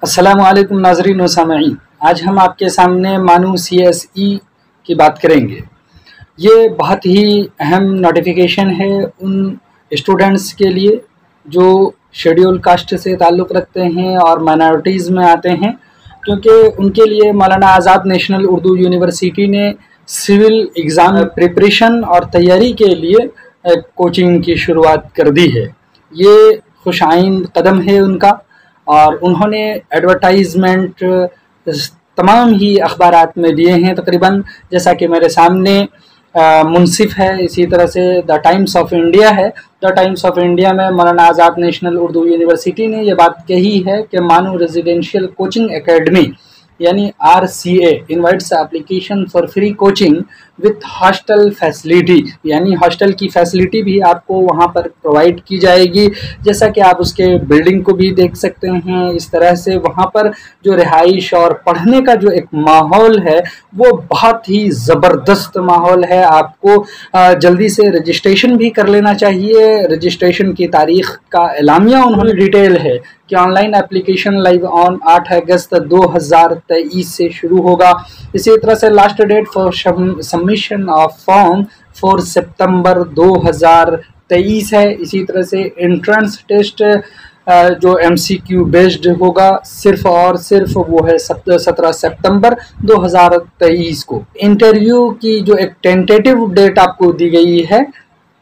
अस्सलामु अलैकुम नाज़रीन व सामईन। आज हम आपके सामने मानू CSE की बात करेंगे। ये बहुत ही अहम नोटिफिकेशन है उन स्टूडेंट्स के लिए जो शेड्यूल कास्ट से ताल्लुक़ रखते हैं और माइनॉरिटीज़ में आते हैं, क्योंकि उनके लिए मौलाना आज़ाद नेशनल उर्दू यूनिवर्सिटी ने सिविल एग्ज़ाम प्रिपरेशन और तैयारी के लिए कोचिंग की शुरुआत कर दी है। ये खुशाइन कदम है उनका, और उन्होंने एडवर्टाइजमेंट तमाम ही अखबारात में दिए हैं तकरीबन, जैसा कि मेरे सामने मुनसिफ है, इसी तरह से द टाइम्स ऑफ इंडिया है। द टाइम्स ऑफ इंडिया में मौलाना आज़ाद नेशनल उर्दू यूनिवर्सिटी ने ये बात कही है कि मानू रेजिडेंशियल कोचिंग एकेडमी यानी RCA invites application for free coaching with hostel facility, यानी हॉस्टल की फैसिलिटी भी आपको वहाँ पर प्रोवाइड की जाएगी। जैसा कि आप उसके बिल्डिंग को भी देख सकते हैं, इस तरह से वहाँ पर जो रिहाइश और पढ़ने का जो एक माहौल है वो बहुत ही ज़बरदस्त माहौल है। आपको जल्दी से रजिस्ट्रेशन भी कर लेना चाहिए। रजिस्ट्रेशन की तारीख़ का एलामिया उन्होंने डिटेल है कि ऑनलाइन एप्लीकेशन लाइव ऑन 8 अगस्त 2023 से शुरू होगा। इसी तरह से last date for submission of form 4 सितंबर 2023 है। इसी तरह से एंट्रेंस टेस्ट जो MCQ बेस्ड होगा सिर्फ और सिर्फ वो है 17 सितंबर 2023 को। इंटरव्यू की जो एक टेंटेटिव डेट आपको दी गई है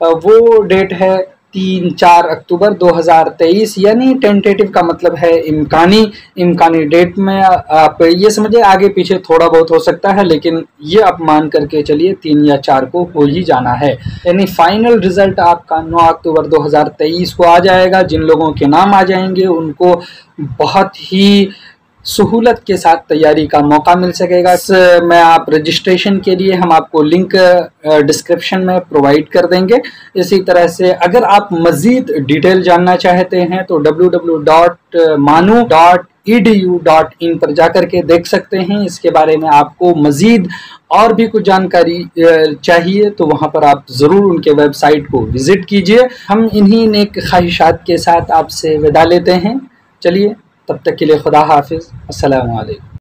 वो डेट है 3-4 अक्टूबर 2023, यानी टेंटेटिव का मतलब है इम्कानी डेट में आप ये समझिए आगे पीछे थोड़ा बहुत हो सकता है, लेकिन ये आप मान करके चलिए 3 या 4 को हो ही जाना है। यानी फाइनल रिजल्ट आपका 9 अक्टूबर 2023 को आ जाएगा। जिन लोगों के नाम आ जाएंगे उनको बहुत ही सहूलत के साथ तैयारी का मौका मिल सकेगा। मैं आप रजिस्ट्रेशन के लिए हम आपको लिंक डिस्क्रिप्शन में प्रोवाइड कर देंगे। इसी तरह से अगर आप मज़ीद डिटेल जानना चाहते हैं तो www.manu.edu.in पर जाकर के देख सकते हैं। इसके बारे में आपको मज़ीद और भी कुछ जानकारी चाहिए तो वहाँ पर आप ज़रूर उनके वेबसाइट को विज़िट कीजिए। हम इन्हीं नेक ख्वाहिशात के साथ आपसे विदा लेते हैं। चलिए, तब तक के लिए खुदा हाफिज़। अस्सलामु अलैकुम।